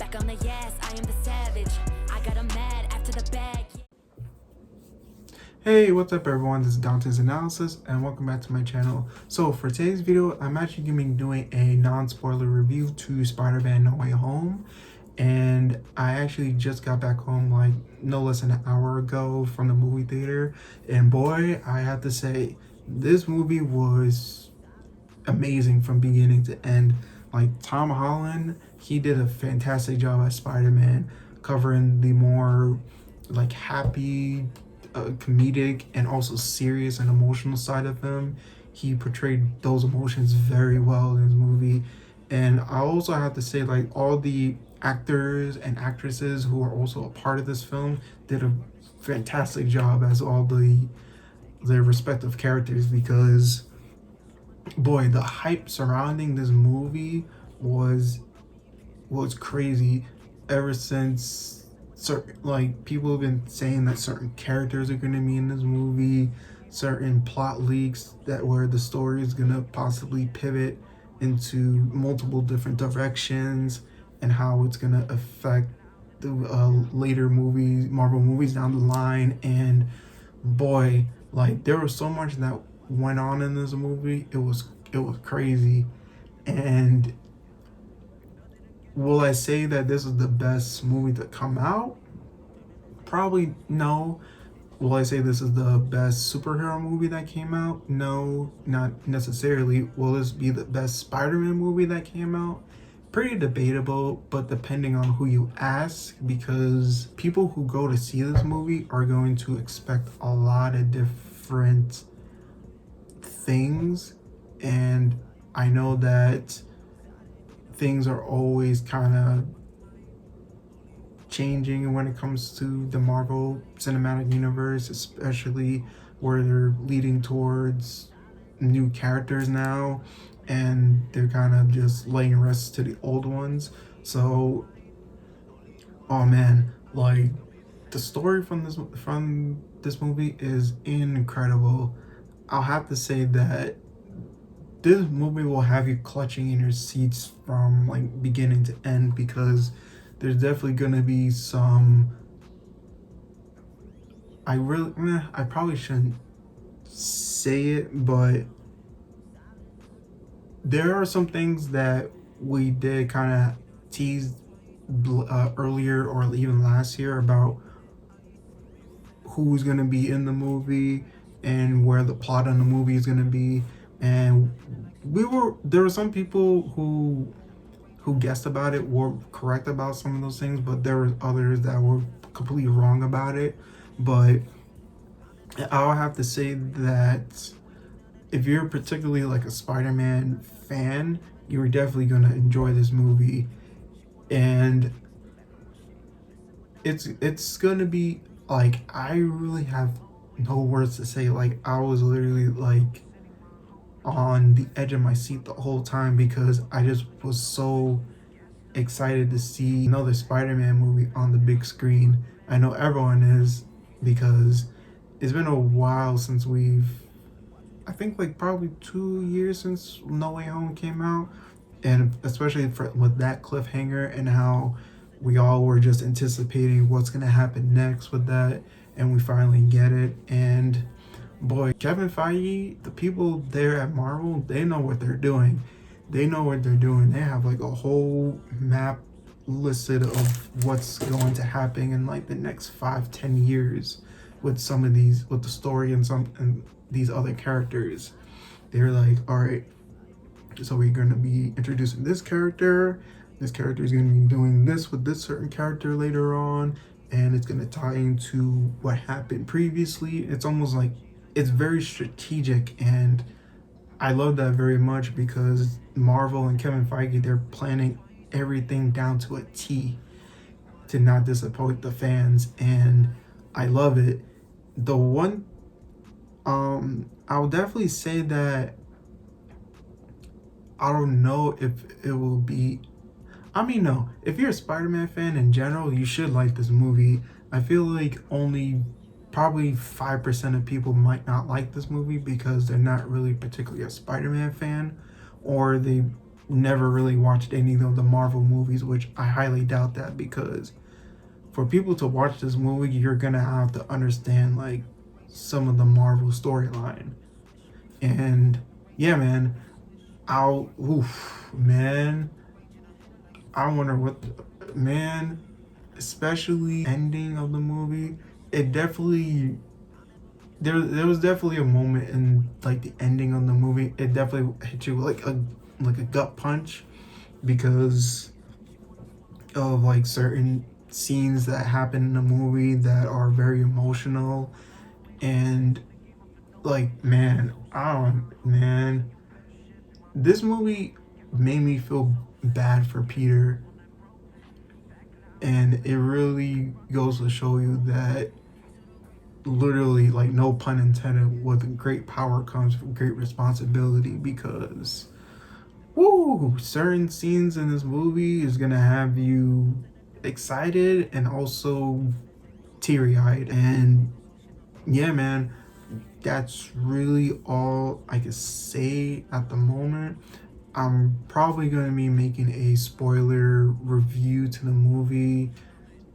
back on the yes, I am the savage. I got 'em mad after the bag. Hey, what's up everyone, this is Dante's Analysis and welcome back to my channel. So for today's video, I'm actually going to be doing a non-spoiler review to Spider-Man No Way Home. And I actually just got back home like no less than an hour ago from the movie theater. And boy, I have to say, this movie was amazing from beginning to end. Like Tom Holland, he did a fantastic job as Spider-Man, covering the more like happy, comedic, and also serious and emotional side of him. He portrayed those emotions very well in his movie. And I also have to say, like, all the actors and actresses who are also a part of this film did a fantastic job as all their respective characters, because boy, the hype surrounding this movie was crazy. Ever since certain, like, people have been saying that certain characters are going to be in this movie, certain plot leaks that where the story is going to possibly pivot into multiple different directions, and how it's going to affect the later movies, Marvel movies down the line. And boy, like, there was so much that went on in this movie. It was crazy. And will I say that this is the best movie to come out? Probably no. Will I say this is the best superhero movie that came out? No, not necessarily. Will this be the best Spider-Man movie that came out? Pretty debatable, but depending on who you ask, because people who go to see this movie are going to expect a lot of different things. And I know that things are always kind of changing when it comes to the Marvel Cinematic Universe, especially where they're leading towards new characters now, and they're kind of just laying rest to the old ones. So, oh man, like, the story from this movie is incredible. I'll have to say that this movie will have you clutching in your seats from like beginning to end, because there's definitely gonna be some, I probably shouldn't say it, but there are some things that we did kind of tease earlier or even last year about who's gonna be in the movie and where the plot on the movie is gonna be. And there were some people who guessed about it were correct about some of those things, but there were others that were completely wrong about it. But I'll have to say that if you're particularly like a Spider-Man fan, you're definitely gonna enjoy this movie. And it's gonna be like, I really have no words to say. Like, I was literally like on the edge of my seat the whole time, because I just was so excited to see another Spider-Man movie on the big screen. I know everyone is, because it's been a while since I think like probably 2 years since No Way Home came out, and especially with that cliffhanger and how we all were just anticipating what's gonna happen next with that, and we finally get it. And boy, Kevin Feige, the people there at Marvel, they know what they're doing. They know what they're doing. They have like a whole map listed of what's going to happen in like the next 5-10 years with some of these, with the story and these other characters. They're like, all right, so we're going to be introducing this character. This character is going to be doing this with this certain character later on, and it's going to tie into what happened previously. It's almost like, it's very strategic, and I love that very much, because Marvel and Kevin Feige, they're planning everything down to a T to not disappoint the fans, and I love it. The one, I'll definitely say that I don't know if it will be, I mean, no, if you're a Spider-Man fan in general, you should like this movie. I feel like only probably 5% of people might not like this movie because they're not really particularly a Spider-Man fan, or they never really watched any of the Marvel movies, which I highly doubt that, because for people to watch this movie, you're gonna have to understand like some of the Marvel storyline. And yeah, man, man, I wonder what, man, especially ending of the movie. It definitely there was definitely a moment in like the ending of the movie. It definitely hit you like a gut punch because of like certain scenes that happen in the movie that are very emotional. And like, man, I don't, man, this movie made me feel bad for Peter. And it really goes to show you that literally, like, no pun intended, with great power comes great responsibility, because woo, certain scenes in this movie is gonna have you excited and also teary-eyed. And yeah, man, that's really all I can say at the moment. I'm probably going to be making a spoiler review to the movie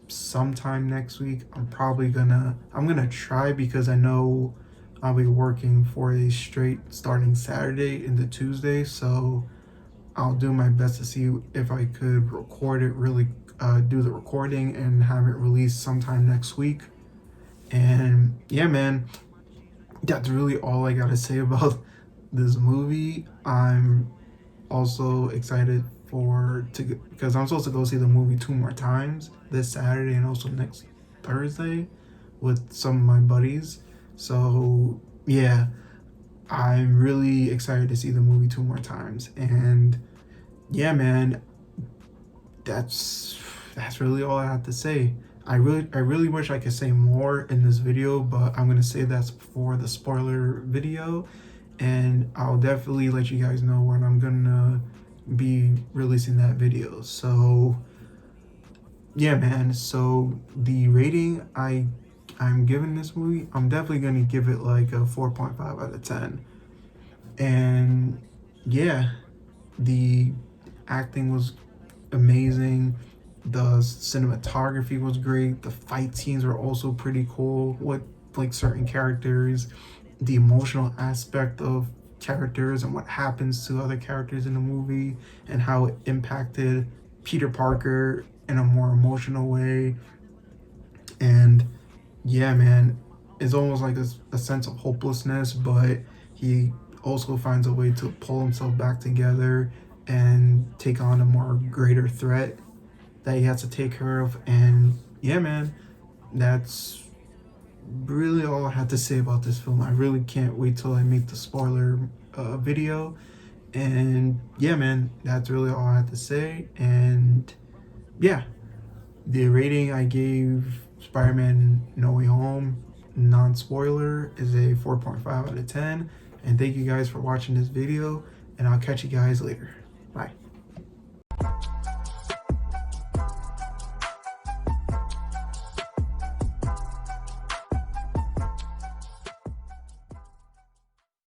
sometime next week. I'm gonna try, because I know I'll be working 4 days straight starting Saturday into Tuesday, so I'll do my best to see if I could record it, really do the recording and have it released sometime next week. And yeah, man, that's really all I gotta say about this movie. I'm also excited because I'm supposed to go see the movie 2 more times, this Saturday and also next Thursday, with some of my buddies. So yeah, I'm really excited to see the movie 2 more times. And yeah, man, that's really all I have to say. I really wish I could say more in this video, but I'm gonna say that's for the spoiler video, and I'll definitely let you guys know when I'm gonna be releasing that video. So yeah, man. So the rating I'm giving this movie, I'm definitely gonna give it like a 4.5 out of 10. And yeah, the acting was amazing. The cinematography was great. The fight scenes were also pretty cool with like certain characters. The emotional aspect of characters and what happens to other characters in the movie and how it impacted Peter Parker in a more emotional way. And yeah, man, it's almost like a sense of hopelessness, but he also finds a way to pull himself back together and take on a more greater threat that he has to take care of. And yeah, man, that's really all I had to say about this film. I really can't wait till I make the spoiler video. And yeah, man, that's really all I had to say. And yeah, the rating I gave Spider-Man No Way Home, non-spoiler, is a 4.5 out of 10. And thank you guys for watching this video, and I'll catch you guys later. Bye.